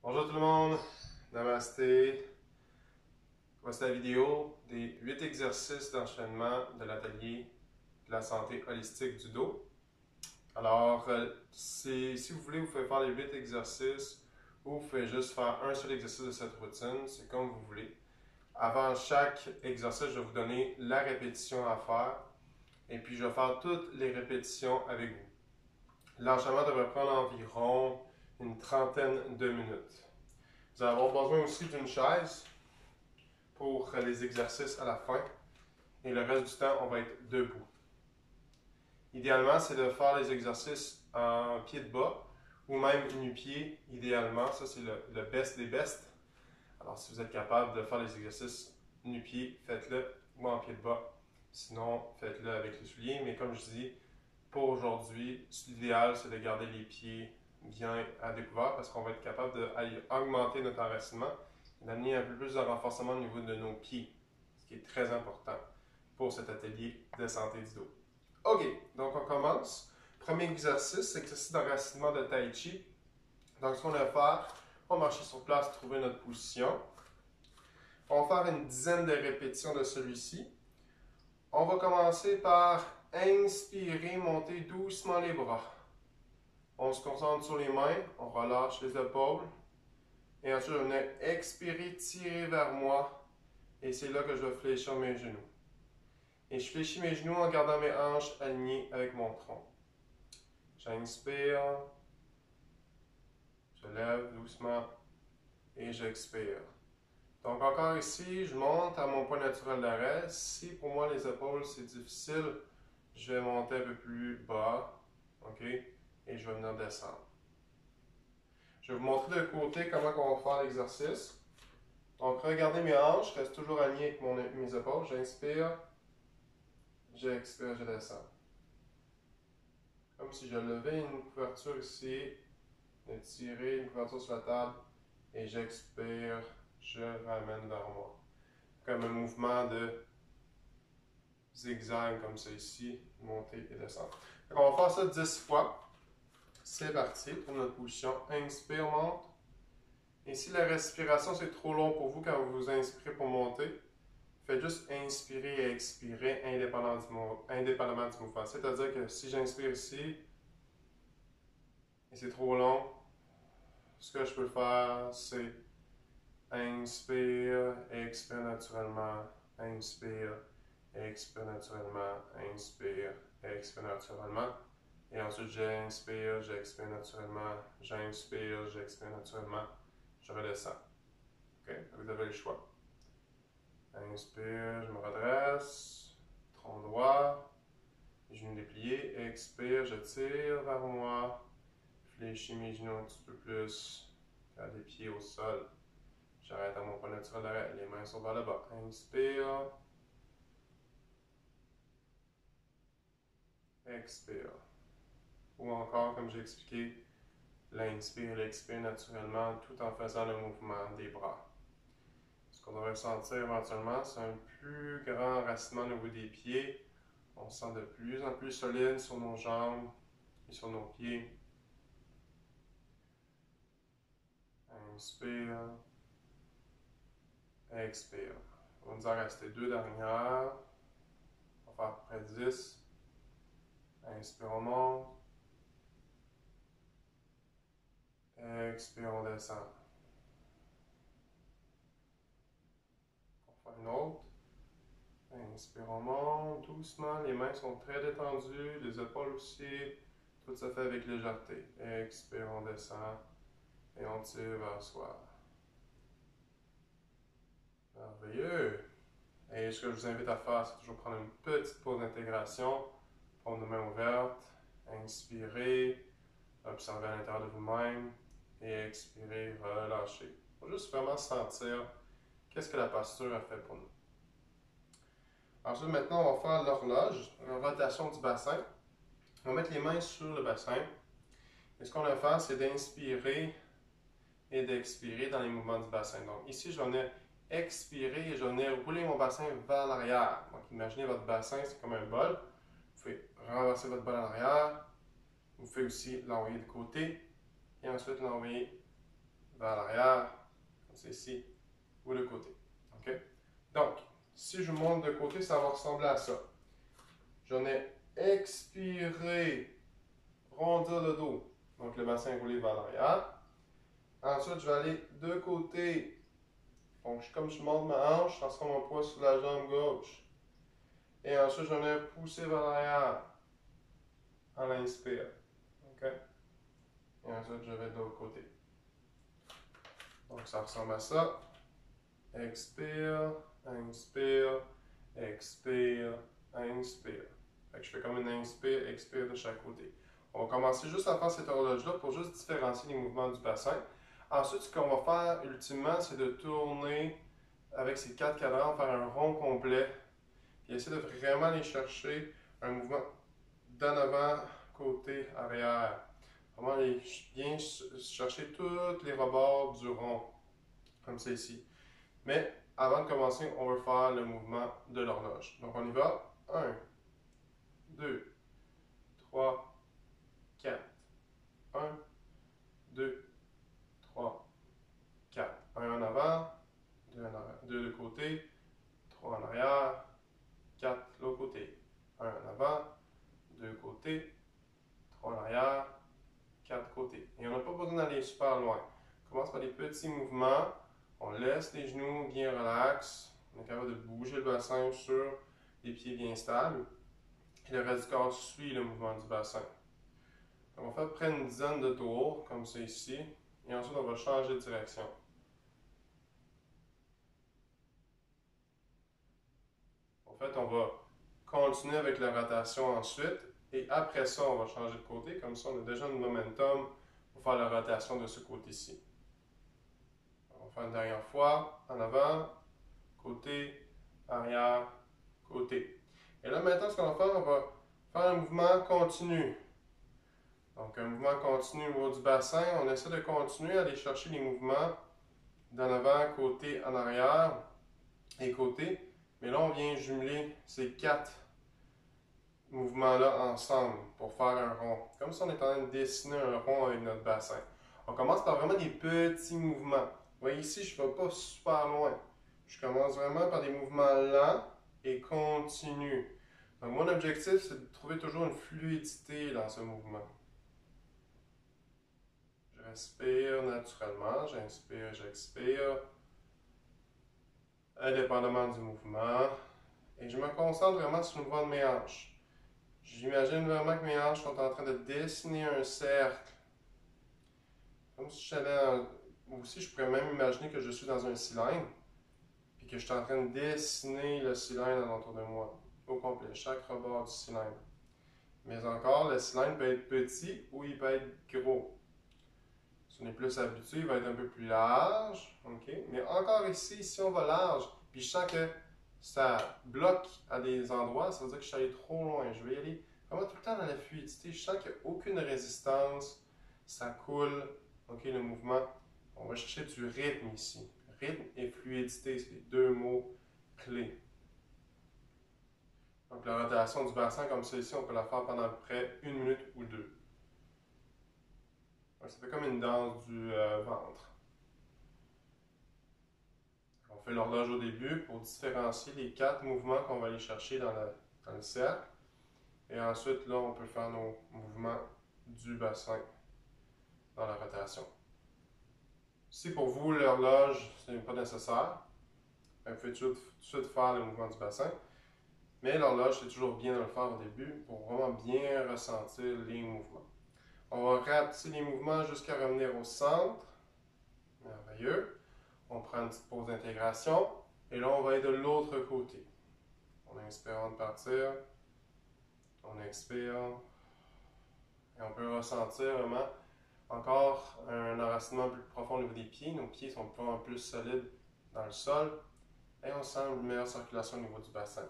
Bonjour tout le monde, Namasté. Voici la vidéo des 8 exercices d'enchaînement de l'atelier de la santé holistique du dos. Alors, si vous voulez, vous pouvez faire les 8 exercices ou vous pouvez juste faire un seul exercice de cette routine, c'est comme vous voulez. Avant chaque exercice, je vais vous donner la répétition à faire et puis je vais faire toutes les répétitions avec vous. L'enchaînement devrait prendre environ une trentaine de minutes. Vous allez avoir besoin aussi d'une chaise pour les exercices à la fin. Et le reste du temps, on va être debout. Idéalement, c'est de faire les exercices en pied de bas ou même nu-pied, idéalement. Ça, c'est le best des bests. Alors, si vous êtes capable de faire les exercices nu-pied, faites-le ou en pied de bas. Sinon, faites-le avec les souliers. Mais comme je dis, pour aujourd'hui, l'idéal, c'est de garder les pieds bien à découvert parce qu'on va être capable d'augmenter notre enracinement et d'amener un peu plus de renforcement au niveau de nos pieds, ce qui est très important pour cet atelier de santé du dos. OK, donc on commence. Premier exercice, exercice d'enracinement de Tai Chi. Donc, ce qu'on va faire, on va marcher sur place, trouver notre position. On va faire une dizaine de répétitions de celui-ci. On va commencer par inspirer, monter doucement les bras. On se concentre sur les mains, on relâche les épaules. Et ensuite, je vais expirer, tirer vers moi. Et c'est là que je vais fléchir mes genoux. Et je fléchis mes genoux en gardant mes hanches alignées avec mon tronc. J'inspire. Je lève doucement. Et j'expire. Donc encore ici, je monte à mon point naturel d'arrêt. Si pour moi les épaules c'est difficile, je vais monter un peu plus bas. OK? Et je vais venir descendre. Je vais vous montrer de côté comment on va faire l'exercice. Donc, regardez mes hanches, je reste toujours aligné avec mes épaules. J'inspire, j'expire, je descends. Comme si je levais une couverture ici, de tirer une couverture sur la table, et j'expire, je ramène vers moi. Comme un mouvement de zigzag comme ça ici, monter et descendre. Donc, on va faire ça 10 fois. C'est parti pour notre position. Inspire, monte. Et si la respiration c'est trop long pour vous quand vous vous inspirez pour monter, faites juste inspirer et expirer indépendamment du mouvement. C'est-à-dire que si j'inspire ici et c'est trop long, ce que je peux faire c'est inspire, expire naturellement, inspire, expire naturellement, inspire, expire naturellement. Et ensuite j'inspire, j'expire naturellement, j'inspire, j'expire naturellement. Je redescends. OK? Vous avez le choix. Inspire, je me redresse. Tronc droit. Genoux dépliés. Expire, je tire vers moi. Fléchis mes genoux un petit peu plus. Faire les pieds au sol. J'arrête à mon point naturel d'arrêt. Les mains sont vers le bas. Inspire. Expire. Ou encore, comme j'ai expliqué, l'inspire et l'expire naturellement tout en faisant le mouvement des bras. Ce qu'on devrait sentir éventuellement, c'est un plus grand enracinement au niveau des pieds. On se sent de plus en plus solide sur nos jambes et sur nos pieds. Inspire. Expire. On va nous en rester deux dernières. On va faire à peu près 10. Inspire, on monte. Expire, on descend. On va faire une autre. Inspire, on monte doucement. Les mains sont très détendues, les épaules aussi. Tout se fait avec légèreté. Expire, on descend. Et on tire vers soi. Merveilleux! Et ce que je vous invite à faire, c'est toujours prendre une petite pause d'intégration. Paume de main ouverte. Inspirez. Observez à l'intérieur de vous-même. Et expirez, relâchez. Il faut juste vraiment sentir qu'est-ce que la posture a fait pour nous. Ensuite, maintenant, on va faire l'horloge, une rotation du bassin. On va mettre les mains sur le bassin. Et ce qu'on va faire, c'est d'inspirer et d'expirer dans les mouvements du bassin. Donc ici, je vais venir expirer et je vais venir rouler mon bassin vers l'arrière. Donc imaginez votre bassin, c'est comme un bol. Vous pouvez renverser votre bol en arrière. Vous pouvez aussi l'envoyer de côté et ensuite l'envoyer vers l'arrière, comme c'est ici, ou de côté. OK? Donc, si je monte de côté, ça va ressembler à ça. J'en ai expiré, rondir le dos. Donc, le bassin roulé vers l'arrière. Ensuite, je vais aller de côté. Donc, comme je monte ma hanche, je transforme mon poids sur la jambe gauche. Et ensuite, j'en ai poussé vers l'arrière en inspire. OK? Et ensuite, je vais de l'autre côté. Donc, ça ressemble à ça. Expire, inspire, expire, inspire. Fait que je fais comme une inspire, expire de chaque côté. On va commencer juste à faire cette horloge-là pour juste différencier les mouvements du bassin. Ensuite, ce qu'on va faire ultimement, c'est de tourner avec ces 4 cadrans, faire un rond complet. Puis essayer de vraiment aller chercher un mouvement d'en avant, côté, arrière. Vraiment aller bien chercher tous les rebords du rond, comme c'est ici. Mais avant de commencer, on va faire le mouvement de l'horloge. Donc on y va. 1, 2, 3, 4. 1, 2, 3, 4. 1 en avant, 2 en arrière, 2 de côté, 3 en arrière, 4 de l'autre côté. 1 en avant, 2 côtés, 3 en arrière, 4 côtés. Et on n'a pas besoin d'aller super loin. On commence par des petits mouvements. On laisse les genoux bien relax. On est capable de bouger le bassin sur les pieds bien stables. Et le reste du corps suit le mouvement du bassin. Donc on fait à peu près une dizaine de tours, comme c'est ici. Et ensuite, on va changer de direction. En fait, on va continuer avec la rotation ensuite. Et après ça, on va changer de côté. Comme ça, on a déjà le momentum pour faire la rotation de ce côté-ci. On va faire une dernière fois. En avant, côté, arrière, côté. Et là, maintenant, ce qu'on va faire, on va faire un mouvement continu. Donc, un mouvement continu au niveau du bassin. On essaie de continuer à aller chercher les mouvements d'en avant, côté, en arrière et côté. Mais là, on vient jumeler ces 4 mouvements-là ensemble pour faire un rond. Comme si on est en train de dessiner un rond avec notre bassin. On commence par vraiment des petits mouvements. Vous voyez ici, je ne vais pas super loin. Je commence vraiment par des mouvements lents et continus. Donc, mon objectif, c'est de trouver toujours une fluidité dans ce mouvement. Je respire naturellement, j'inspire, j'expire, indépendamment du mouvement. Et je me concentre vraiment sur le mouvement de mes hanches. J'imagine vraiment que mes hanches sont en train de dessiner un cercle. Comme si j'allais aussi, je pourrais même imaginer que je suis dans un cylindre, puis que je suis en train de dessiner le cylindre alentour de moi, au complet, chaque rebord du cylindre. Mais encore, le cylindre peut être petit ou il peut être gros. Si on est plus habitué, il va être un peu plus large. Okay? Mais encore ici, si on va large, puis je sens que ça bloque à des endroits, ça veut dire que je suis allé trop loin. Je vais y aller vraiment tout le temps dans la fluidité. Je sens qu'il n'y a aucune résistance. Ça coule. OK, le mouvement. On va chercher du rythme ici. Rythme et fluidité, c'est les deux mots clés. Donc la rotation du bassin comme ça ici, on peut la faire pendant à peu près 1 minute ou 2. Donc, ça fait comme une danse du ventre. On fait l'horloge au début pour différencier les 4 mouvements qu'on va aller chercher dans le cercle. Et ensuite, là, on peut faire nos mouvements du bassin dans la rotation. Si pour vous, l'horloge, ce n'est pas nécessaire, vous pouvez tout de suite faire le mouvement du bassin. Mais l'horloge, c'est toujours bien de le faire au début pour vraiment bien ressentir les mouvements. On va rapetisser les mouvements jusqu'à revenir au centre. Merveilleux. On prend une petite pause d'intégration. Et là, on va aller de l'autre côté. On inspire avant de partir. On expire. Et on peut ressentir vraiment encore un enracinement plus profond au niveau des pieds. Nos pieds sont vraiment plus solides dans le sol. Et on sent une meilleure circulation au niveau du bassin.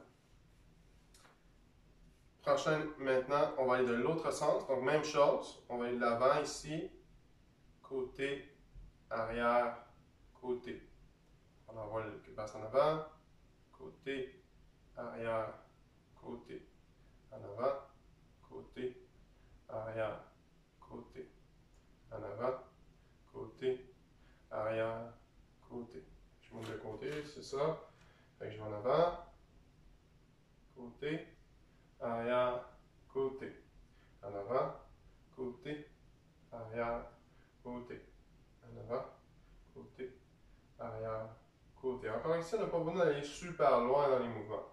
Prochaine, maintenant, on va aller de l'autre sens. Donc, même chose. On va aller de l'avant ici. Côté, arrière, côté. On envoie le bassin en avant. Côté, arrière, côté. En avant, côté, arrière, côté. En avant, côté, arrière, côté. Je monte de côté, c'est ça. Fait que je vais en avant, côté, arrière, côté. En avant, côté, arrière, côté. En avant, côté, arrière, côté. Encore ici, on n'a pas besoin d'aller super loin dans les mouvements.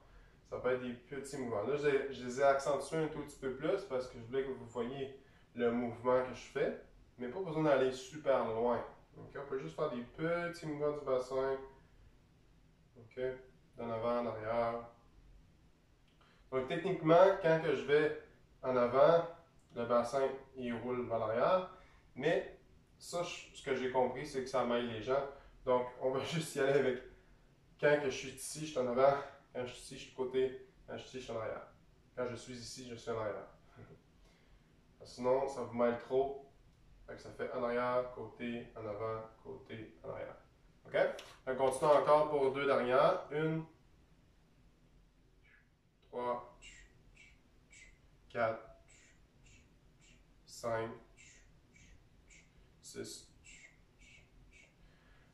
Ça peut être des petits mouvements. Là, je les ai accentués un tout petit peu plus parce que je voulais que vous voyiez le mouvement que je fais, mais pas besoin d'aller super loin. Okay? On peut juste faire des petits mouvements du bassin. Okay? D'en avant, en arrière. Donc, techniquement, quand que je vais en avant, le bassin, il roule vers l'arrière. Mais ça, ce que j'ai compris, c'est que ça mêle les gens. Donc, on va juste y aller avec quand que je suis ici, je suis en avant. Quand je suis ici, je suis de côté. Quand je suis ici, je suis en arrière. Quand je suis ici, je suis en arrière. Sinon, ça vous mêle trop. Fait que ça fait en arrière, côté, en avant, côté, en arrière. OK? On continue encore pour deux dernières. 1, 3, 4, 5, 6.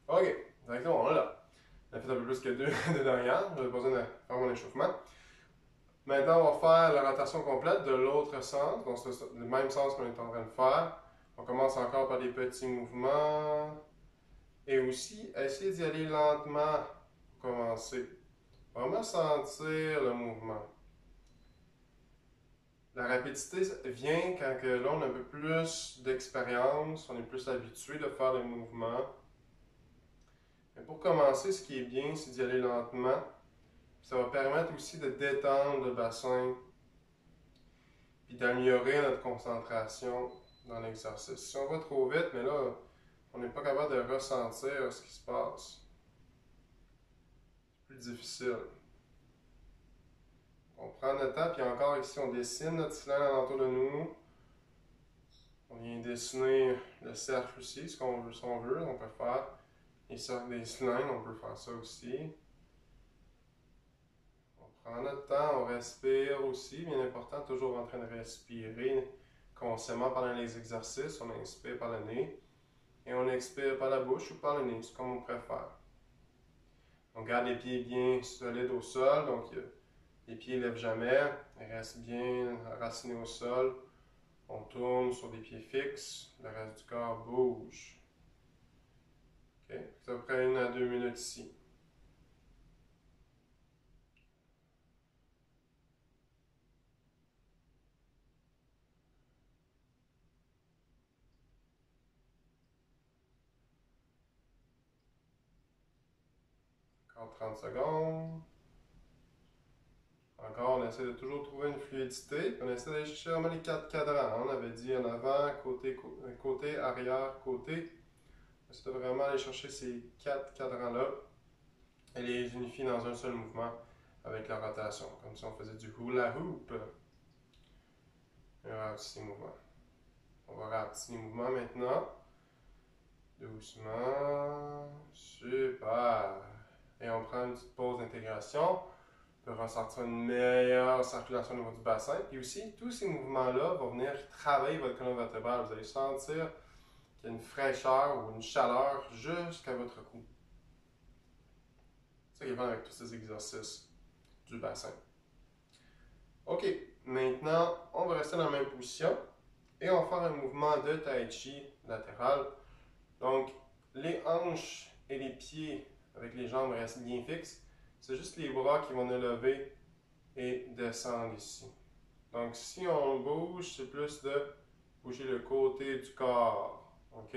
OK. Exactement, on est là. On a fait un peu plus que deux dernières. J'avais besoin de faire mon échauffement. Maintenant, on va faire la rotation complète de l'autre sens. Donc, c'est le même sens qu'on est en train de faire. On commence encore par des petits mouvements. Et aussi, essayez d'y aller lentement pour commencer. Vraiment sentir le mouvement. La rapidité vient quand là, on a un peu plus d'expérience, on est plus habitué de faire les mouvements. Mais pour commencer, ce qui est bien, c'est d'y aller lentement. Ça va permettre aussi de détendre le bassin et d'améliorer notre concentration dans l'exercice. Si on va trop vite, mais là, on n'est pas capable de ressentir ce qui se passe. C'est plus difficile. On prend notre temps, puis encore ici, on dessine notre cylindre alentour de nous. On vient dessiner le cercle aussi, ce qu'on veut, si on veut. On peut faire les cercles des cylindres, on peut faire ça aussi. On prend notre temps, on respire aussi. Bien important, toujours en train de respirer consciemment pendant les exercices. On inspire par le nez et on expire par la bouche ou par le nez, c'est comme on préfère. On garde les pieds bien solides au sol, donc les pieds ne lèvent jamais, ils restent bien racinés au sol. On tourne sur des pieds fixes, le reste du corps bouge. Okay. C'est à peu près 1 à 2 minutes ici. Encore 30 secondes. Encore, on essaie de toujours trouver une fluidité. On essaie d'aller chercher vraiment les 4 cadrans. On avait dit en avant, côté, arrière, côté. On essaie de vraiment aller chercher ces 4 cadrans-là et les unifier dans un seul mouvement avec la rotation. Comme si on faisait du hula hoop. Et on ralentit les mouvements. On va ralentir les mouvements maintenant. Doucement. Super. Et on prend une petite pause d'intégration. On peut ressentir une meilleure circulation au niveau du bassin. Puis aussi, tous ces mouvements-là vont venir travailler votre colonne vertébrale. Vous allez sentir qu'il y a une fraîcheur ou une chaleur jusqu'à votre cou. C'est ça qui est bon avec tous ces exercices du bassin. OK, maintenant, on va rester dans la même position et on va faire un mouvement de tai chi latéral. Donc, les hanches et les pieds avec les jambes restent bien fixes. C'est juste les bras qui vont élever et descendre ici. Donc, si on bouge, c'est plus de bouger le côté du corps. OK?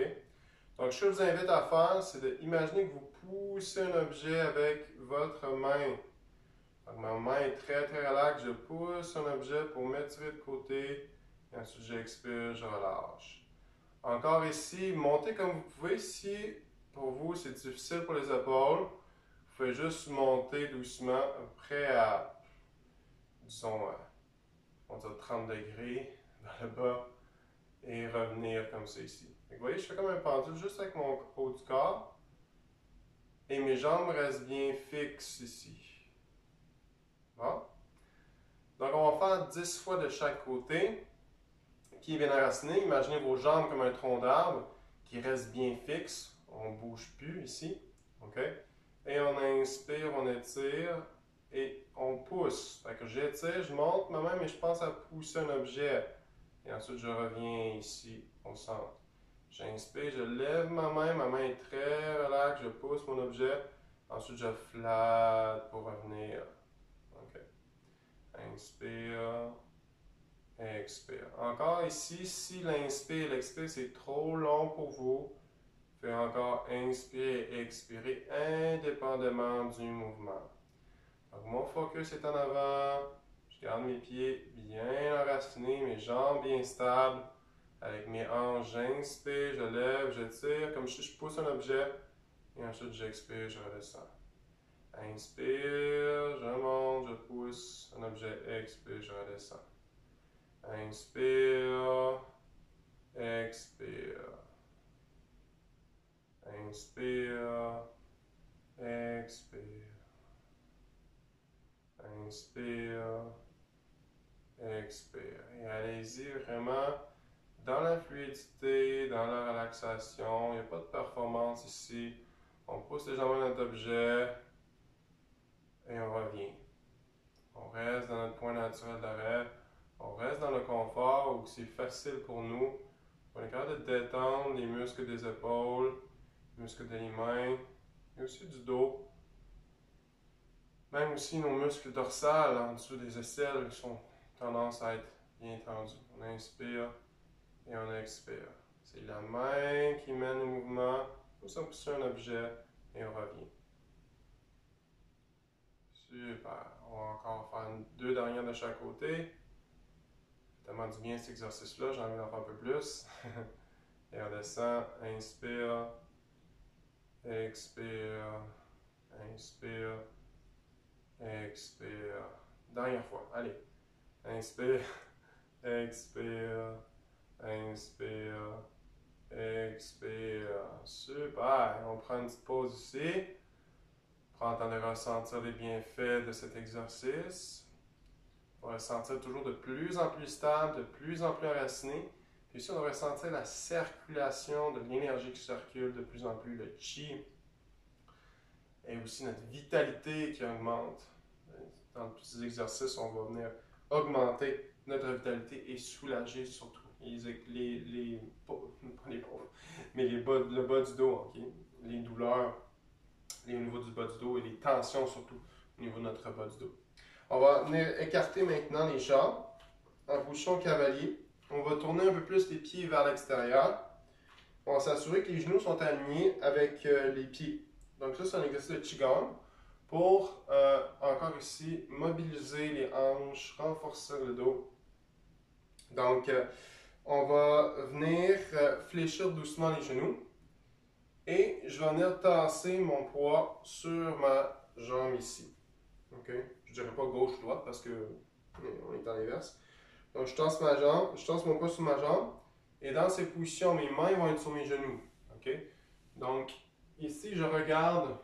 Donc, ce que je vous invite à faire, c'est d'imaginer que vous poussez un objet avec votre main. Donc, ma main est très relaxe. Je pousse un objet pour m'étirer de côté. Et ensuite, j'expire, je relâche. Encore ici, montez comme vous pouvez. Si pour vous, c'est difficile pour les épaules, vous pouvez juste monter doucement, près à, disons, on va dire 30 degrés vers le bas et revenir comme ça ici. Donc, vous voyez, je fais comme un pendule juste avec mon haut du corps et mes jambes restent bien fixes ici. Bon. Donc, on va faire 10 fois de chaque côté. Pieds bien enracinés. Imaginez vos jambes comme un tronc d'arbre qui reste bien fixe On ne bouge plus ici. OK? Et on inspire, on étire et on pousse. Fait que j'étire, je monte ma main, mais je pense à pousser un objet. Et ensuite, je reviens ici, au centre. J'inspire, je lève ma main est très relaxe, je pousse mon objet. Ensuite, je flatte pour revenir. OK. Inspire, expire. Encore ici, si l'inspire, l'expire, c'est trop long pour vous, faites encore inspirer et expirer indépendamment du mouvement. Donc, mon focus est en avant. Je garde mes pieds bien enracinés, mes jambes bien stables. Avec mes hanches, j'inspire, je lève, je tire, comme si je pousse un objet. Et ensuite, j'expire, je redescends. Inspire, je monte, je pousse un objet. Expire, je redescends. Inspire, expire. Inspire, expire. Inspire, expire. Et allez-y vraiment dans la fluidité, dans la relaxation. Il n'y a pas de performance ici. On pousse légèrement notre objet et on revient. On reste dans notre point naturel d'arrêt. On reste dans le confort où c'est facile pour nous. On est capable de détendre les muscles des épaules, les muscles des mains, et aussi du dos. Même aussi nos muscles dorsales en dessous des aisselles qui sont tendance à être bien tendus. On inspire et on expire. C'est la main qui mène le mouvement. Nous sommes pousser un objet et on revient. Super. On va encore faire deux dernières de chaque côté. Tellement du bien cet exercice-là, j'ai envie d'en faire un peu plus. Et on descend, inspire, expire, inspire, expire. Dernière fois, allez. Inspire, expire, inspire, expire. Super. On prend une petite pause ici. Prends le temps de ressentir les bienfaits de cet exercice. On va se sentir toujours de plus en plus stable, de plus en plus enraciné. Puis ici, on va ressentir la circulation de l'énergie qui circule de plus en plus, le chi. Et aussi notre vitalité qui augmente. Dans tous ces exercices, on va venir augmenter notre vitalité et soulager surtout pas les pauvres, mais le bas du dos, okay? Les douleurs au niveau du bas du dos et les tensions surtout au niveau de notre bas du dos. On va venir écarter maintenant les jambes en position cavalier. On va tourner un peu plus les pieds vers l'extérieur. On va s'assurer que les genoux sont alignés avec les pieds. Donc ça, c'est un exercice de Qigong pour, encore ici, mobiliser les hanches, renforcer le dos. Donc, on va venir fléchir doucement les genoux. Et je vais venir tasser mon poids sur ma jambe ici. Okay? Je ne dirais pas gauche ou droite parce que on est en inverse. Donc je tasse ma jambe, je tasse mon poids sur ma jambe. Et dans ces positions, mes mains vont être sur mes genoux. Okay? Donc ici, je regarde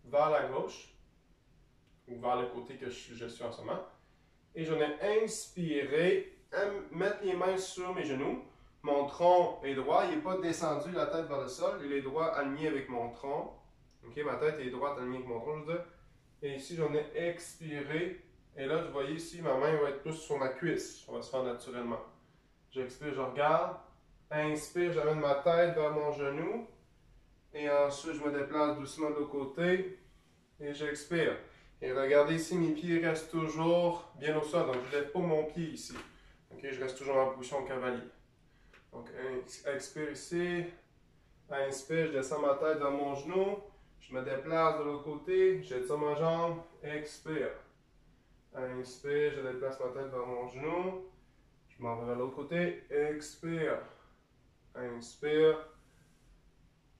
vers la gauche ou vers le côté que je suis en ce moment. Et je vais inspirer, mettre les mains sur mes genoux. Mon tronc est droit, il n'est pas descendu la tête vers le sol, il est droit aligné avec mon tronc. Okay? Ma tête est droite alignée avec mon tronc, je veux dire. Et ici, j'en ai expiré. Et là, vous voyez ici, ma main va être plus sur ma cuisse. Ça va se faire naturellement. J'expire, je regarde. Inspire, j'amène ma tête vers mon genou. Et ensuite, je me déplace doucement de l'autre côté. Et j'expire. Et regardez ici, mes pieds restent toujours bien au sol. Donc, je ne lève pas mon pied ici. Okay, je reste toujours en position cavalier. Donc, expire ici. Inspire, je descends ma tête vers mon genou. Je me déplace de l'autre côté, j'étire ma jambe, expire. Inspire, je déplace ma tête vers mon genou. Je m'en vais vers l'autre côté, expire. Inspire.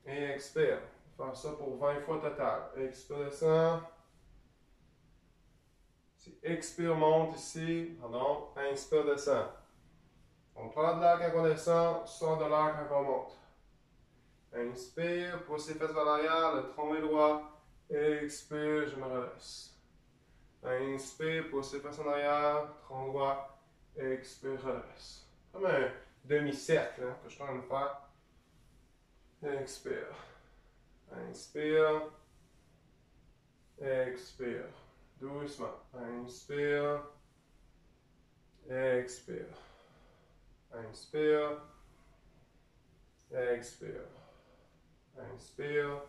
Et expire. On va faire ça pour 20 fois total. Expire, descend. Expire, monte ici. Pardon. Inspire, descend. On prend de l'air quand on descend, sort de l'air quand on monte. Inspire, pousse les fesses vers l'arrière, le tronc est droit. Expire, je me redresse. Inspire, pousse les fesses en arrière, tronc droit. Expire, redresse. Comme un demi-cercle hein, que je suis en train de faire. expire. Inspire. Expire. Doucement. Inspire. Expire. Inspire. Expire. Inspire.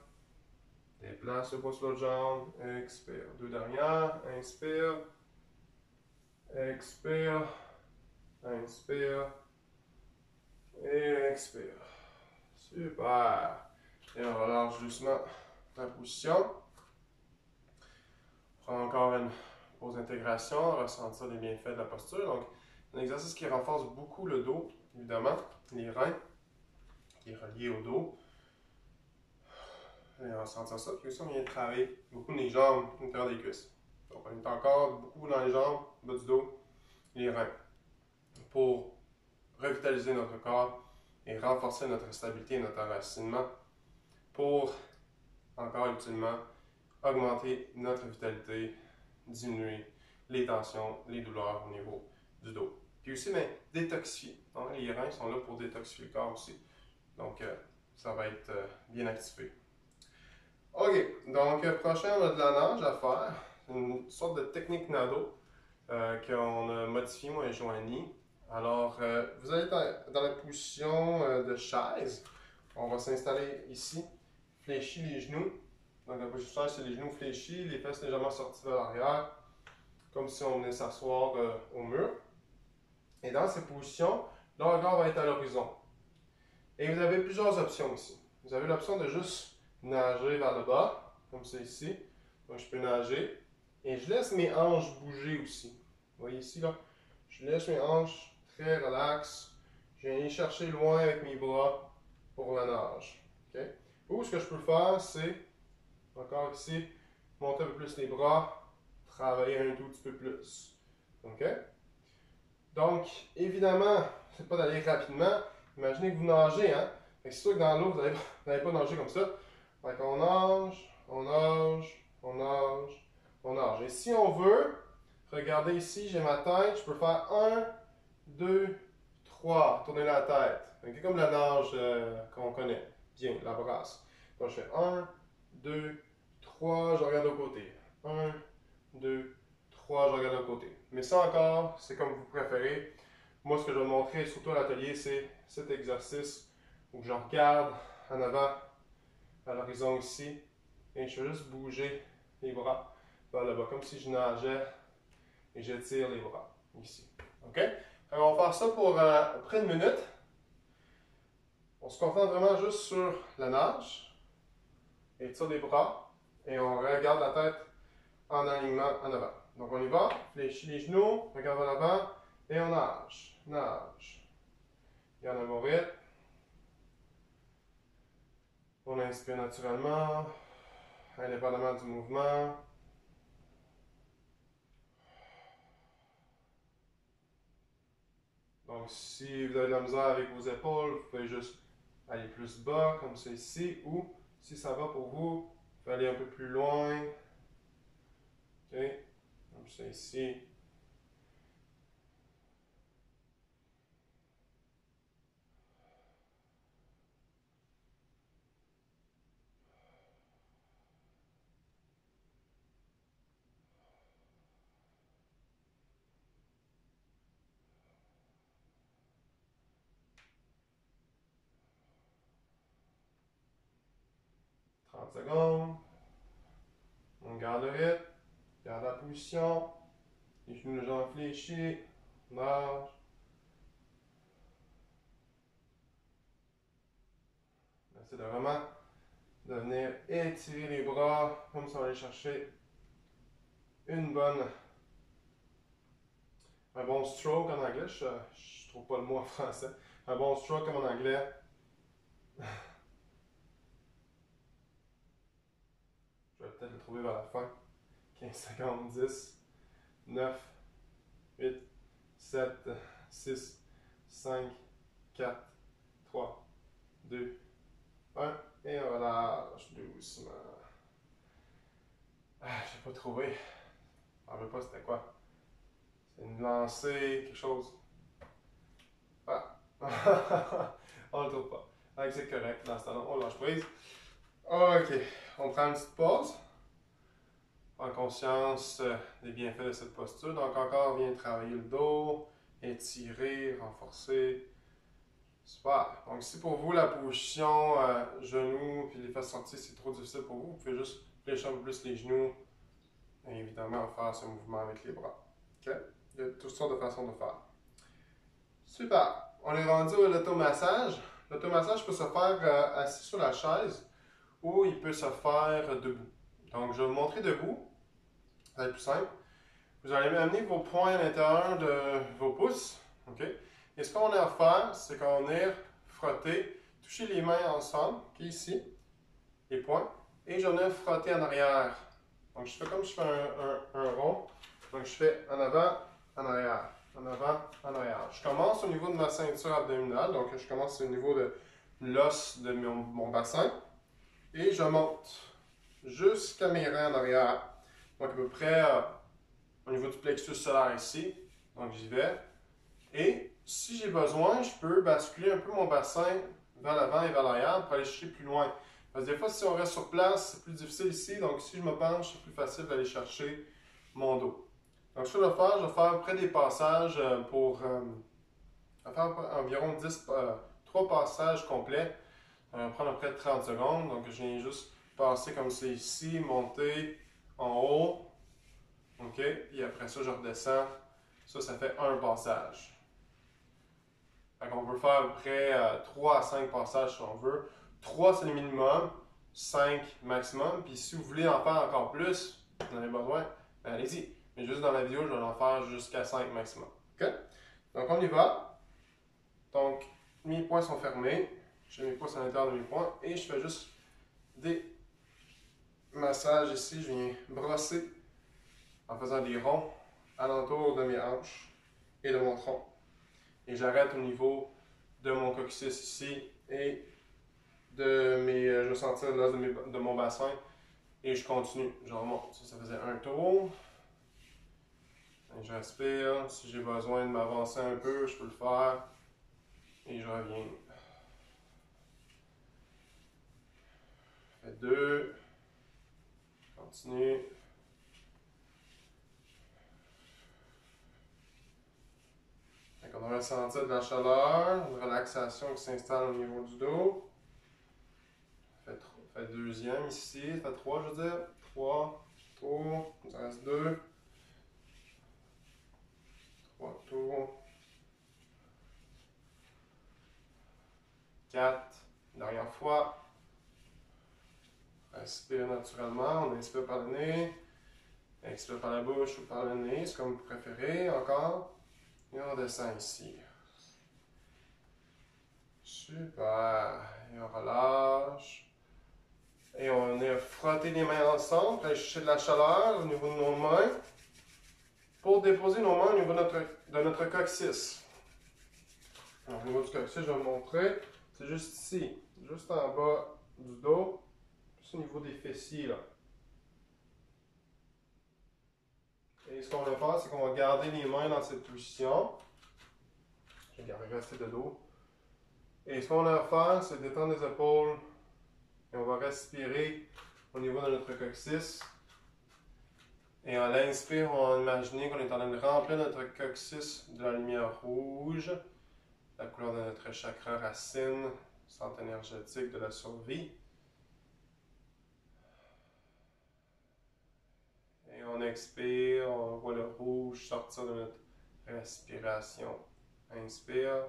Déplace le poids sur l'autre jambe. Expire. Deux dernières. Inspire. Expire. Inspire. Et expire. Super. Et on relâche doucement la position. On prend encore une pause d'intégration, ressentir les bienfaits de la posture. Donc, un exercice qui renforce beaucoup le dos, évidemment, les reins, qui est relié au dos. Et ressentir ça. Puis aussi, on vient de travailler beaucoup les jambes, l'intérieur des cuisses. Donc, on est encore beaucoup dans les jambes, le bas du dos, les reins. Pour revitaliser notre corps et renforcer notre stabilité et notre enracinement pour, encore utilement, augmenter notre vitalité, diminuer les tensions, les douleurs au niveau du dos. Puis aussi, bien, détoxifier. Hein? Les reins sont là pour détoxifier le corps aussi. Donc, ça va être bien activé. OK, donc prochain, on a de la nage à faire. Une sorte de technique nado qu'on a modifié, moi et Joanie. Alors, vous allez être dans la position de chaise. On va s'installer ici, fléchir les genoux. Donc, la position de chaise, c'est les genoux fléchis, les fesses légèrement sorties vers l'arrière, comme si on venait s'asseoir au mur. Et dans ces positions, le regard va être à l'horizon. Et vous avez plusieurs options ici. Vous avez l'option de juste nager vers le bas, comme c'est ici. Donc, je peux nager. Et je laisse mes hanches bouger aussi. Vous voyez ici, là? Je laisse mes hanches très relax. Je viens aller chercher loin avec mes bras pour la nage. Okay? Ou ce que je peux faire, c'est, encore ici, monter un peu plus les bras, travailler un tout petit peu plus. OK? Donc, évidemment, c'est pas d'aller rapidement. Imaginez que vous nagez, hein? C'est sûr que dans l'eau, vous n'allez pas nager comme ça. Fait qu'on nage, on nage, on nage, on nage. Et si on veut, regardez ici, j'ai ma tête, je peux faire 1, 2, 3, tourner la tête. Okay? Comme la nage qu'on connaît bien, la brasse. Donc je fais 1, 2, 3, je regarde au côté. 1, 2, 3, je regarde au côté. Mais ça encore, c'est comme vous préférez. Moi, ce que je vais montrer, surtout à l'atelier, c'est cet exercice où je regarde en avant, à l'horizon ici, et je vais juste bouger les bras vers le bas, comme si je nageais et j'étire les bras ici. OK? Alors, on va faire ça pour près d'une minute. On se concentre vraiment juste sur la nage, étire les bras, et on regarde la tête en alignement en avant. Donc, on y va, fléchis les genoux, regarde en avant, et on nage, nage. Garde un bon rythme. On inspire naturellement, indépendamment du mouvement. Donc, si vous avez de la misère avec vos épaules, vous pouvez juste aller plus bas, comme c'est ici, ou si ça va pour vous, vous pouvez aller un peu plus loin. OK? Comme c'est ici. Secondes. On garde le rythme, garde la position, les genoux les jambes fléchis, nage. C'est de vraiment de venir étirer les bras, comme si on allait chercher un bon stroke en anglais, je ne trouve pas le mot en français, un bon stroke comme en anglais. Je vais peut-être le trouver vers la fin. 15 secondes, 10, 9, 8, 7, 6, 5, 4, 3, 2, 1. Et on relâche doucement. Ah, je n'ai pas trouvé. Je ne veux pas c'était quoi. C'est une lancée, quelque chose. Ah! On ne le trouve pas. c'est correct. Dans ce temps-là, on lâche prise. Ok, on prend une petite pause. En conscience des bienfaits de cette posture. Donc encore, viens travailler le dos, étirer, renforcer. Super. Donc si pour vous la position genoux puis les fesses sorties c'est trop difficile pour vous, vous pouvez juste fléchir un peu plus les genoux et évidemment faire ce mouvement avec les bras. Ok? Il y a toutes sortes de façons de faire. Super. On est rendu à l'automassage. L'automassage peut se faire assis sur la chaise ou il peut se faire debout. Donc je vais vous montrer debout. Ça va être plus simple. Vous allez amener vos poings à l'intérieur de vos pouces. Okay? Et ce qu'on a à faire, c'est qu'on va frotter, toucher les mains ensemble, qui est ici, les poings, et j'en ai frotter en arrière. Donc je fais comme je fais un rond. Donc je fais en avant, en arrière, en avant, en arrière. Je commence au niveau de ma ceinture abdominale, donc je commence au niveau de l'os de mon bassin, et je monte jusqu'à mes reins en arrière. Donc à peu près au niveau du plexus solaire ici. Donc j'y vais. Et si j'ai besoin, je peux basculer un peu mon bassin vers l'avant et vers l'arrière pour aller chercher plus loin. Parce que des fois, si on reste sur place, c'est plus difficile ici. Donc si je me penche, c'est plus facile d'aller chercher mon dos. Donc ce que je vais faire près des passages pour faire environ 3 passages complets. Ça va prendre à peu près 30 secondes. Donc je viens juste passer comme c'est ici, monter en haut. OK? Puis après ça, je redescends. Ça fait un passage. On peut faire à peu près 3 à 5 passages si on veut. 3 c'est le minimum, 5 maximum. Puis si vous voulez en faire encore plus, vous en avez besoin, ben allez-y. Mais juste dans la vidéo, je vais en faire jusqu'à 5 maximum. OK? Donc on y va. Donc mes poings sont fermés. J'ai mes pouces à l'intérieur de mes poings. Et je fais juste des massages ici. Je viens brosser en faisant des ronds alentour de mes hanches et de mon tronc. Et j'arrête au niveau de mon coccyx ici et de mes. Je vais sentir l'os de mon bassin et je continue. Je remonte. Ça faisait un tour. Et je respire. Si j'ai besoin de m'avancer un peu, je peux le faire. Et je reviens. Je fais 2. Continue. On va ressentir de la chaleur, une relaxation qui s'installe au niveau du dos. Fait deuxième ici, fait 3 je veux dire. 3 tours, il en reste 2. 3 tours. 4. Dernière fois. Respire naturellement, on inspire par le nez. Expire par la bouche ou par le nez, c'est comme vous préférez. Encore. Et on redescend ici. Super. Et on relâche. Et on est frotté les mains ensemble pour aller chercher de la chaleur au niveau de nos mains. Pour déposer nos mains au niveau de notre coccyx. Alors, au niveau du coccyx, je vais vous montrer. C'est juste ici. Juste en bas du dos. Plus au niveau des fessiers là. Et ce qu'on va faire, c'est qu'on va garder les mains dans cette position. Je vais rester de dos. Et ce qu'on a à faire, c'est détendre les épaules. Et on va respirer au niveau de notre coccyx. Et en l'inspire, on va imaginer qu'on est en train de remplir notre coccyx de la lumière rouge, la couleur de notre chakra racine, centre énergétique de la survie. Et on expire, on voit le rouge sortir de notre respiration. Inspire,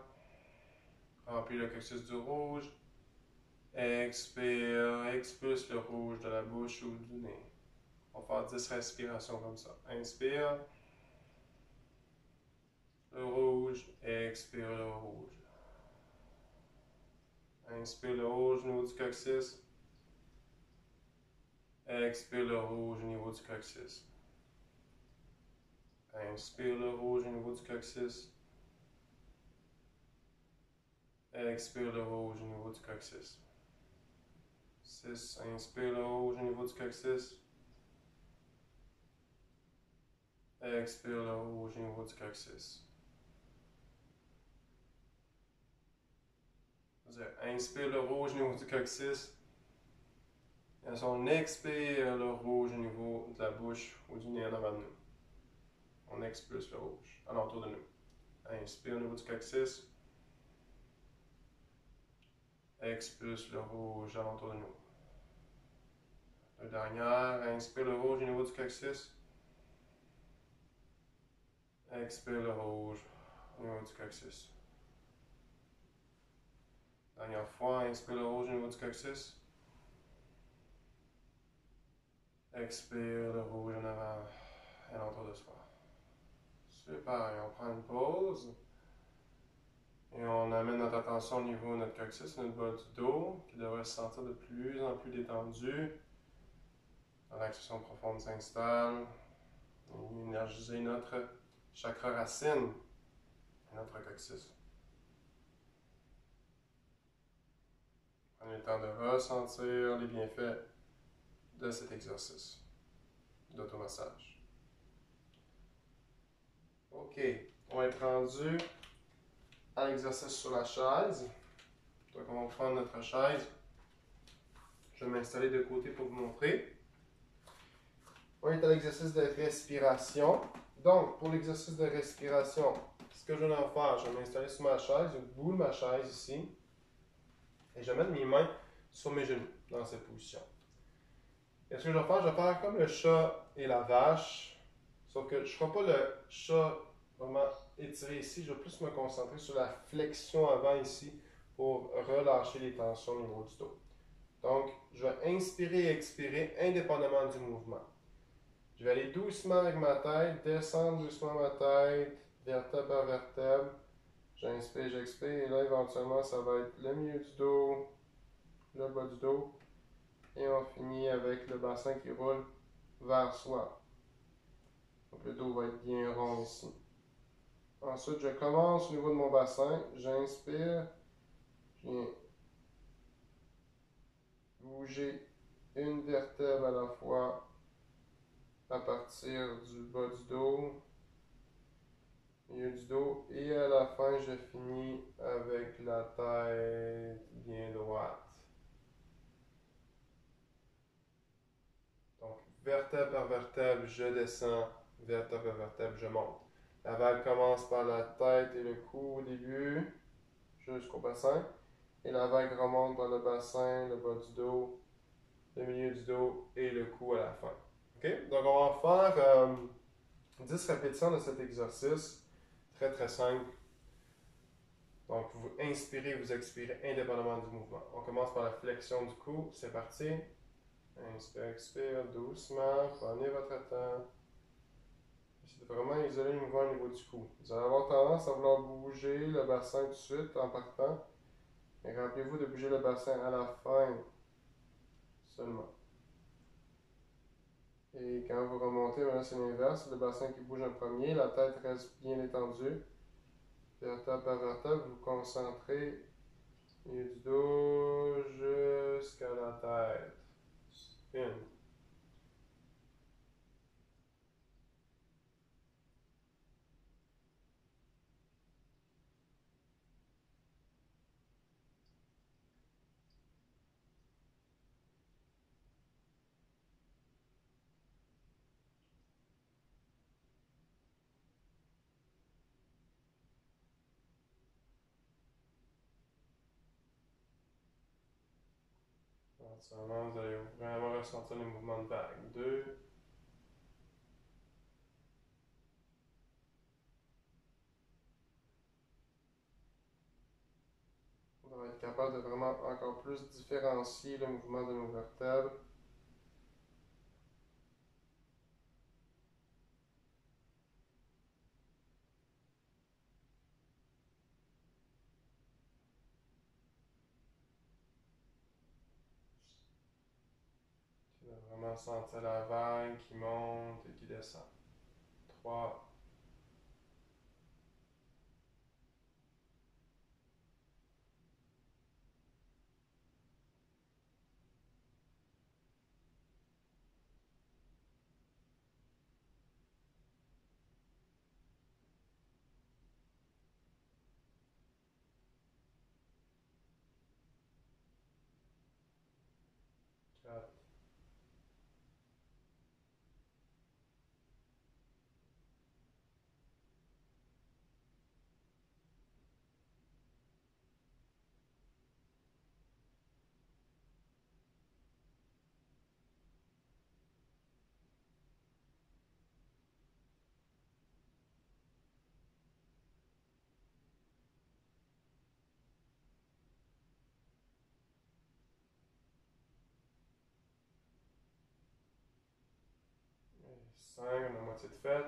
remplis le coccyx du rouge. Expire, expulse le rouge de la bouche ou du nez. On va faire 10 respirations comme ça. Inspire, le rouge, expire le rouge. Inspire le rouge au niveau du coccyx. Expire le rouge au niveau du coccyx. Inspire le rouge au niveau du coccyx. Expire le rouge au niveau du coccyx. 6. Inspire le rouge au niveau du coccyx. Expire le rouge au niveau du coccyx. dire, inspire le rouge au niveau du coccyx. Et on expire le rouge au niveau de la bouche ou du nez en avant de nous. On expulse le rouge alentour de nous. Inspire au niveau du coccyx. Expulse le rouge alentour de nous. La dernière, inspire le rouge au niveau du coccyx. Expire le rouge au niveau du coccyx. Dernière fois, inspire le rouge au niveau du coccyx. Expire le rouge en avant et alentour de soi. Super, et on prend une pause. Et on amène notre attention au niveau de notre coccyx, notre bas du dos, qui devrait se sentir de plus en plus détendu. La relaxation profonde s'installe. Énergiser notre chakra racine et notre coccyx. Prenez le temps de ressentir les bienfaits de cet exercice d'automassage. Ok, on va être rendu à l'exercice sur la chaise. Donc on va prendre notre chaise. Je vais m'installer de côté pour vous montrer. On est à l'exercice de respiration. Donc, pour l'exercice de respiration, ce que je vais faire, je vais m'installer sur ma chaise, au bout de ma chaise ici, et je vais mettre mes mains sur mes genoux, dans cette position. Et ce que je vais faire, comme le chat et la vache, sauf que je ne ferai pas le chat vraiment étiré ici, je vais plus me concentrer sur la flexion avant ici pour relâcher les tensions au niveau du dos. Donc, je vais inspirer et expirer indépendamment du mouvement. Je vais aller doucement avec ma tête, descendre doucement ma tête, vertèbre par vertèbre. J'inspire, j'expire, et là, éventuellement, ça va être le milieu du dos, le bas du dos, et on finit avec le bassin qui roule vers soi. Donc, le dos va être bien rond ici. Ensuite, je commence au niveau de mon bassin, j'inspire, je viens bouger une vertèbre à la fois à partir du bas du dos, milieu du dos, et à la fin, je finis avec la tête bien droite. Donc, vertèbre par vertèbre, je descends, vertèbre par vertèbre, je monte. La vague commence par la tête et le cou au début, jusqu'au bassin, et la vague remonte par le bassin, le bas du dos, le milieu du dos et le cou à la fin. OK? Donc, on va faire 10 répétitions de cet exercice. Très, très simple. Donc, vous inspirez, vous expirez indépendamment du mouvement. On commence par la flexion du cou. C'est parti. Inspire, expire doucement. Prenez votre temps. Essayez de vraiment isoler le mouvement au niveau du cou. Vous allez avoir tendance à vouloir bouger le bassin tout de suite en partant. Mais rappelez-vous de bouger le bassin à la fin seulement. Et quand vous remontez, maintenant c'est l'inverse, le bassin qui bouge en premier, la tête reste bien détendue. Vertèbre par vertèbre, vous vous concentrez du dos jusqu'à la tête. Une. En ce moment, vous allez vraiment ressentir les mouvements de vague. Deux. On va être capable de vraiment encore plus différencier le mouvement de nos vertèbres. Tu vas vraiment sentir la vague qui monte et qui descend. 3. 4, 5, on a moitié de fait.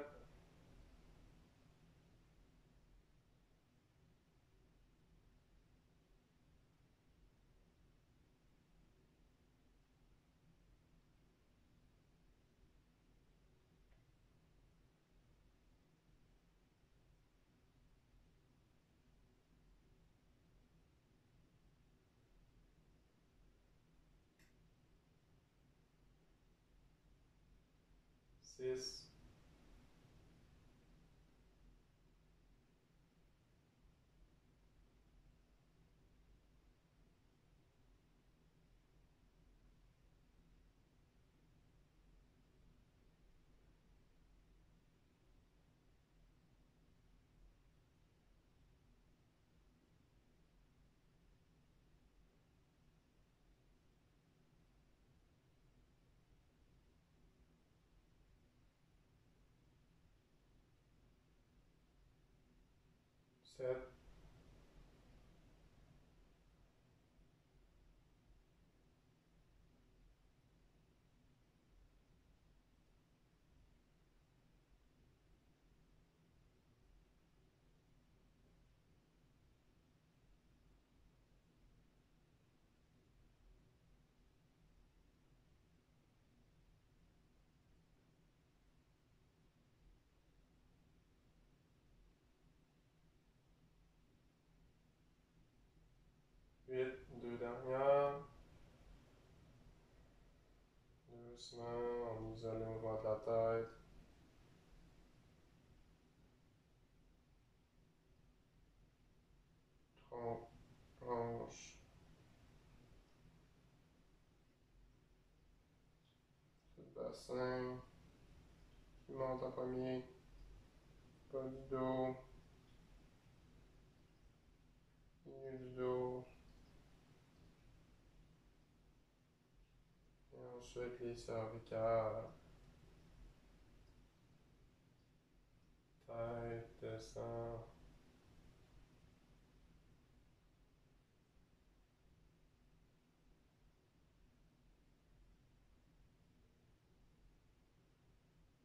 6, 7, 8, deux dernières. Doucement, on isole le mouvement de la tête. 30, hanche. Le bassin. Qui monte en premier. Bas du dos. Milieu du dos. Et ensuite les cervicales. Tête, descend.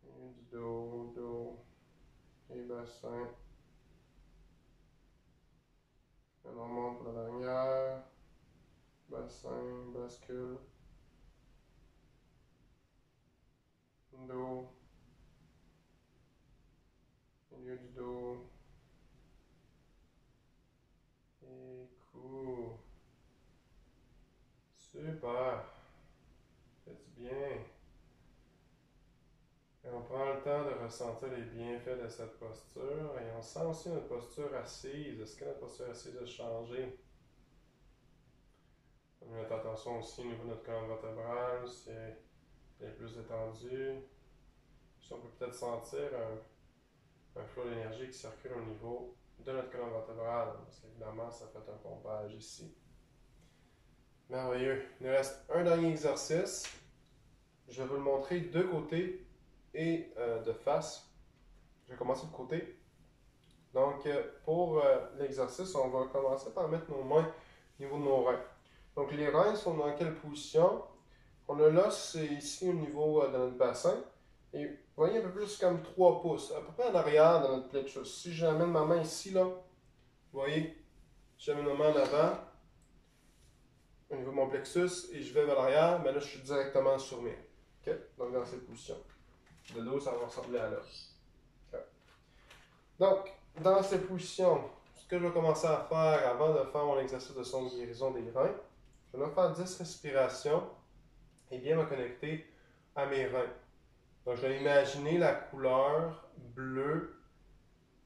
Milieu du dos, dos et bassin. Et on remonte pour la dernière. Bassin, bascule. Dos. Milieu du dos. Et cou. Super. Fait du bien. Et on prend le temps de ressentir les bienfaits de cette posture et on sent aussi notre posture assise. Est-ce que notre posture assise a changé? On met attention aussi au niveau de notre colonne vertébrale, si elle est plus détendue. Si on peut peut-être sentir un flot d'énergie qui circule au niveau de notre colonne vertébrale, parce qu'évidemment, ça fait un pompage ici. Merveilleux. Il nous reste un dernier exercice. Je vais vous le montrer de côté et de face. Je vais commencer de côté. Donc, pour l'exercice, on va commencer par mettre nos mains au niveau de nos reins. Donc, les reins sont dans quelle position? On a l'os ici au niveau de notre bassin. Et vous voyez un peu plus comme 3 pouces, à peu près en arrière de notre plexus. Si j'amène ma main ici, là, vous voyez, j'amène ma main en avant, au niveau de mon plexus, et je vais vers l'arrière, mais là, je suis directement sur mes. OK? Donc, dans cette position. Le dos, ça va ressembler à l'os. Okay. Donc, dans cette position, ce que je vais commencer à faire avant de faire mon exercice de son de guérison des reins, je vais faire 10 respirations et bien me connecter à mes reins. Donc, je vais imaginer la couleur bleue.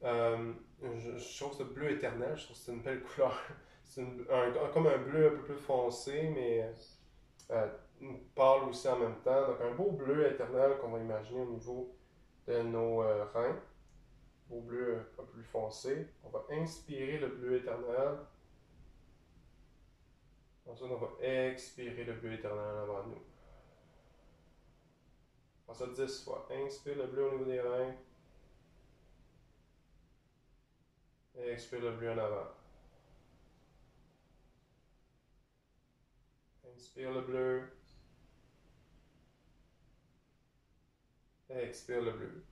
Je trouve que c'est bleu éternel, je trouve que c'est une belle couleur. C'est comme un bleu un peu plus foncé, mais pâle aussi en même temps. Donc un beau bleu éternel qu'on va imaginer au niveau de nos reins. Beau bleu un peu plus foncé. On va inspirer le bleu éternel. Ensuite, on va expirer le bleu éternel avant nous. On fait ça 10 fois. Inspire le bleu au niveau des reins. Et expire le bleu en avant. Inspire le bleu. Et expire le bleu.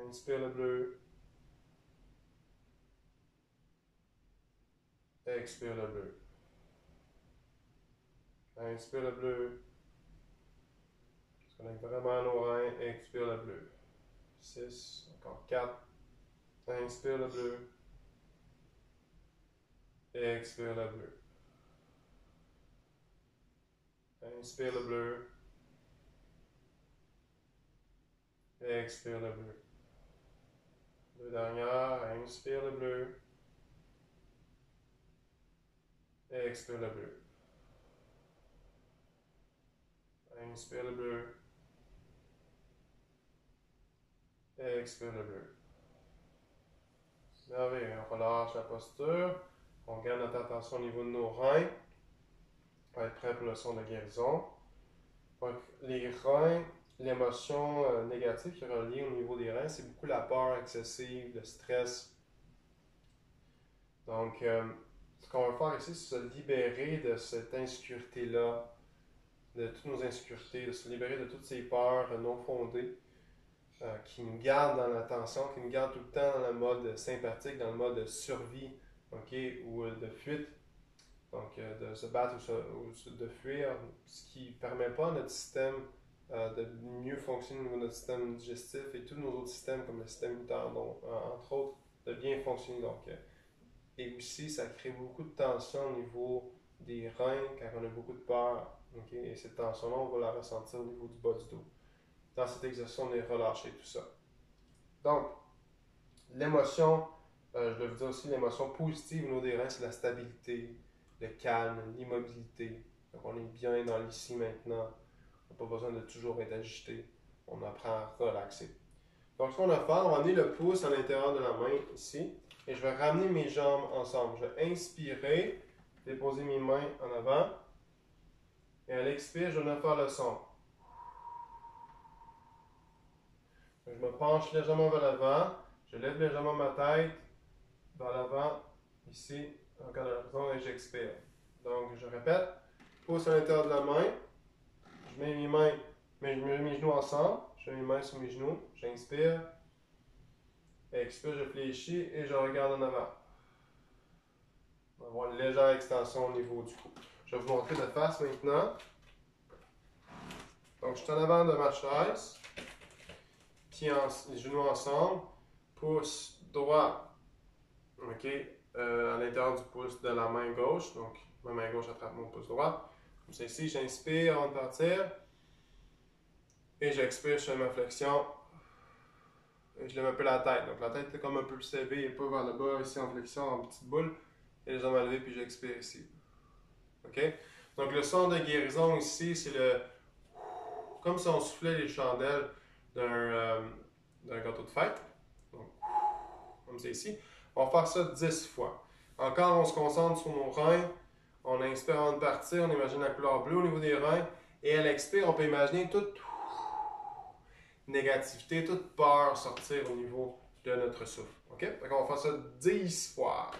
Inspire le bleu. Et expire le bleu. Inspire le bleu. On se connecte vraiment à nos reins. Expire le bleu. 6, encore 4. Inspire le bleu. Et expire le bleu. Inspire le bleu. Et expire le bleu. Deux dernières. Inspire le bleu. Et expire le bleu. Inspire le bleu. Et expire le bleu. Merveilleux. On relâche la posture. On garde notre attention au niveau de nos reins. On va être prêt pour le son de guérison. Donc, les reins, l'émotion négative qui est reliée au niveau des reins, c'est beaucoup la peur excessive, le stress. Donc, ce qu'on va faire ici, c'est se libérer de cette insécurité-là, de toutes nos insécurités, de se libérer de toutes ces peurs non fondées qui nous gardent dans l'attention, qui nous gardent tout le temps dans le mode sympathique, dans le mode survie, okay, ou de fuite. Donc, de se battre ou de fuir, ce qui ne permet pas à notre système de mieux fonctionner au niveau de notre système digestif et tous nos autres systèmes, comme le système immunitaire, entre autres, de bien fonctionner. Donc, et aussi, ça crée beaucoup de tension au niveau des reins quand on a beaucoup de peur. Okay? Et cette tension-là, on va la ressentir au niveau du bas du dos. Dans cet exercice, on est relâché, tout ça. Donc, l'émotion, je dois vous dire aussi, l'émotion positive au niveau des reins, c'est la stabilité, le calme, l'immobilité. Donc, on est bien dans l'ici maintenant. On n'a pas besoin de toujours être agité. On apprend à relaxer. Donc, ce qu'on va faire, on va amener le pouce à l'intérieur de la main ici. Et je vais ramener mes jambes ensemble. Je vais inspirer, déposer mes mains en avant. Et à l'expire, je vais faire le son. Je me penche légèrement vers l'avant. Je lève légèrement ma tête vers l'avant, ici, encore à l'horizon, et j'expire. Donc, je répète. Pouce à l'intérieur de la main. Je mets mes genoux ensemble. Je mets mes mains sur mes genoux. J'inspire. Expire, je fléchis et je regarde en avant. On va avoir une légère extension au niveau du cou. Je vais vous montrer de face maintenant. Donc, je suis en avant de ma chaise. Les genoux ensemble. Pouce droit. OK. À l'intérieur du pouce de la main gauche. Donc, ma main gauche attrape mon pouce droit. Comme ça ici, j'inspire avant de partir. Et j'expire, je fais ma flexion. Et je lève un peu la tête. Donc, la tête est comme un peu plus élevée et pas vers le bas, ici en flexion, en petite boule. Et les jambes à lever, puis j'expire ici. OK? Donc, le son de guérison ici, c'est le... Comme si on soufflait les chandelles d'un gâteau de fête. Donc, comme c'est ici. On va faire ça 10 fois. Encore, on se concentre sur nos reins. On inspire avant de partir. On imagine la couleur bleue au niveau des reins. Et à l'expire, on peut imaginer toute négativité, toute peur sortir au niveau de notre souffle. OK? Donc, on va faire ça 10 fois.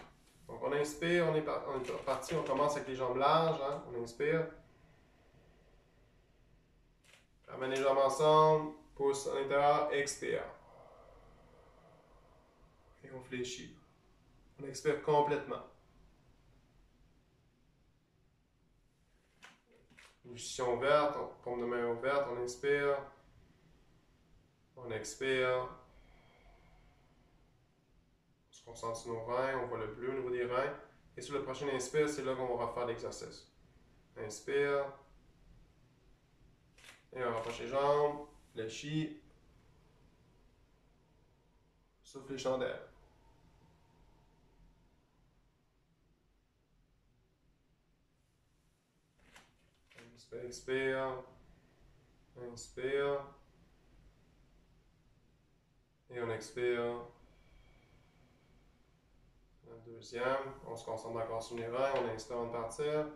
Donc, on inspire, on est parti, on commence avec les jambes larges. Hein? On inspire. Ramène les jambes ensemble. Pouce à l'intérieur, expire. Et on fléchit. On expire complètement. Position ouverte, paume de main ouverte, on inspire. On expire. On se concentre sur nos reins, on voit le bleu au niveau des reins. Et sur le prochain inspire, c'est là qu'on va refaire l'exercice. Inspire. Et on rapproche les jambes. Fléchis. Souffle les chandelles. Expire. Inspire. Et on expire. La deuxième. On se concentre encore sur les reins. On inspire avant de partir.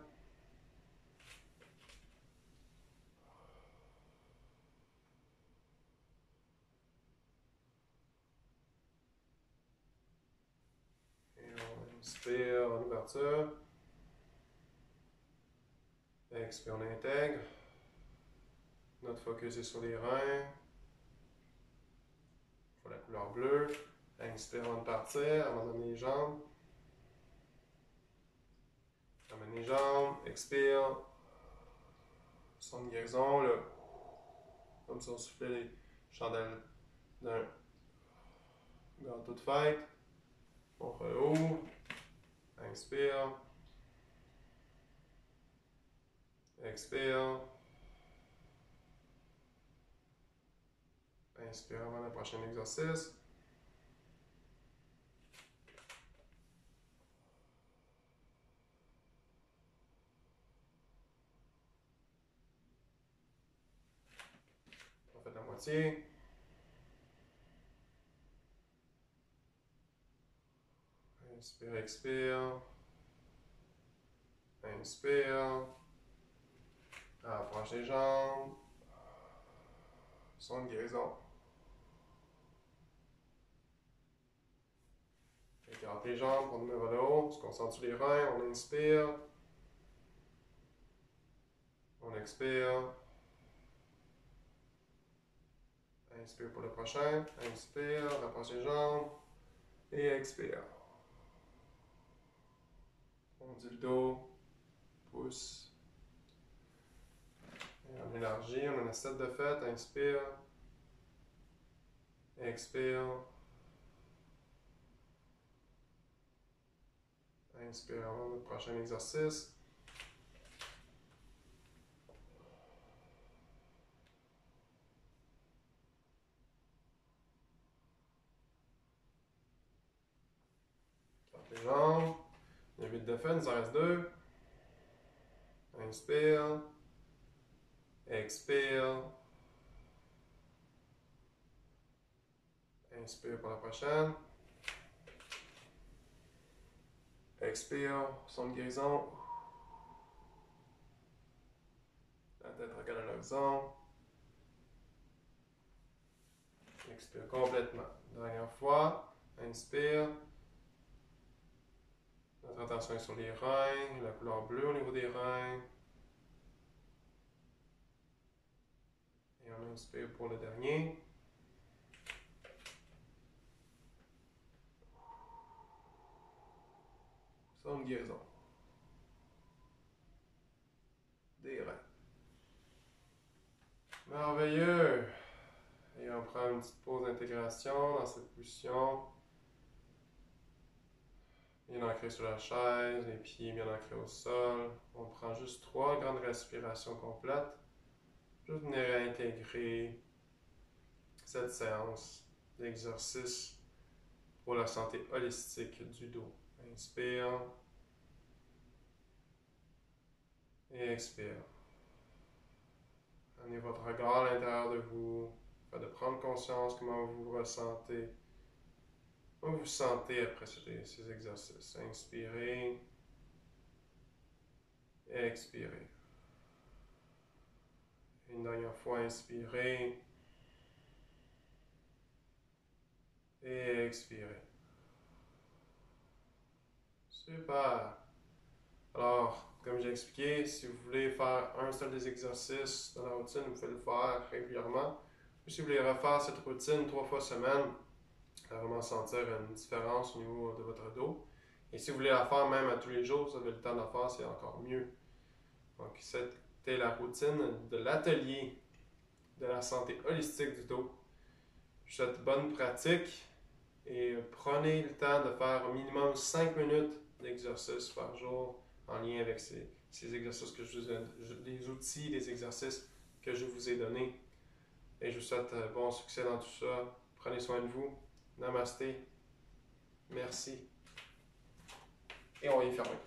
Et on inspire en ouverture. Expire, on intègre. Notre focus est sur les reins. Pour la couleur bleue. Inspire avant de partir, avant d'amener les jambes. Amène les jambes, expire. Son de guérison, là. Comme si on soufflait les chandelles d'un gâteau de fête. On rouvre. Inspire. Expire. Inspire avant le prochain exercice. On fait la moitié. Inspire, expire. Inspire. Approche les jambes. Son de guérison. Écarte les jambes, on met vers le haut. On se concentre sur les reins. On inspire. On expire. Inspire pour le prochain. Inspire. Rapproche les jambes. Et expire. On dit le dos. Pousse. Et on élargit. On en a 7 de fait. Inspire. Expire. Inspire avant le prochain exercice. Porte les jambes. Il y a 8 de fait, il nous en reste 2. Inspire. Expire. Inspire pour la prochaine. Expire, son de guérison. La tête regarde à l'horizon. Expire complètement. Dernière fois. Inspire. Notre attention est sur les reins, la couleur bleue au niveau des reins. Et on inspire pour le dernier. Son de guérison. Des reins. Merveilleux! Et on prend une petite pause d'intégration dans cette position. Bien ancré sur la chaise, les pieds bien ancrés au sol. On prend juste 3 grandes respirations complètes. Juste venir réintégrer cette séance d'exercice pour la santé holistique du dos. Inspire. Et expire. Amenez votre regard à l'intérieur de vous, afin de prendre conscience comment vous vous ressentez. Comment vous vous sentez après ces exercices. Inspirez. Et expirez. Une dernière fois, inspirez. Et expirez. Super. Alors, comme j'ai expliqué, si vous voulez faire un seul des exercices dans la routine, vous pouvez le faire régulièrement. Ou si vous voulez refaire cette routine 3 fois semaine, vous allez vraiment sentir une différence au niveau de votre dos. Et si vous voulez la faire même à tous les jours, vous avez le temps de la faire, c'est encore mieux. Donc, c'était la routine de l'atelier de la santé holistique du dos. Je vous souhaite bonne pratique et prenez le temps de faire au minimum 5 minutes d'exercice par jour en lien avec ces exercices que les outils, les exercices que je vous ai donnés. Et je vous souhaite bon succès dans tout ça. Prenez soin de vous. Namasté. Merci. Et on est fermé.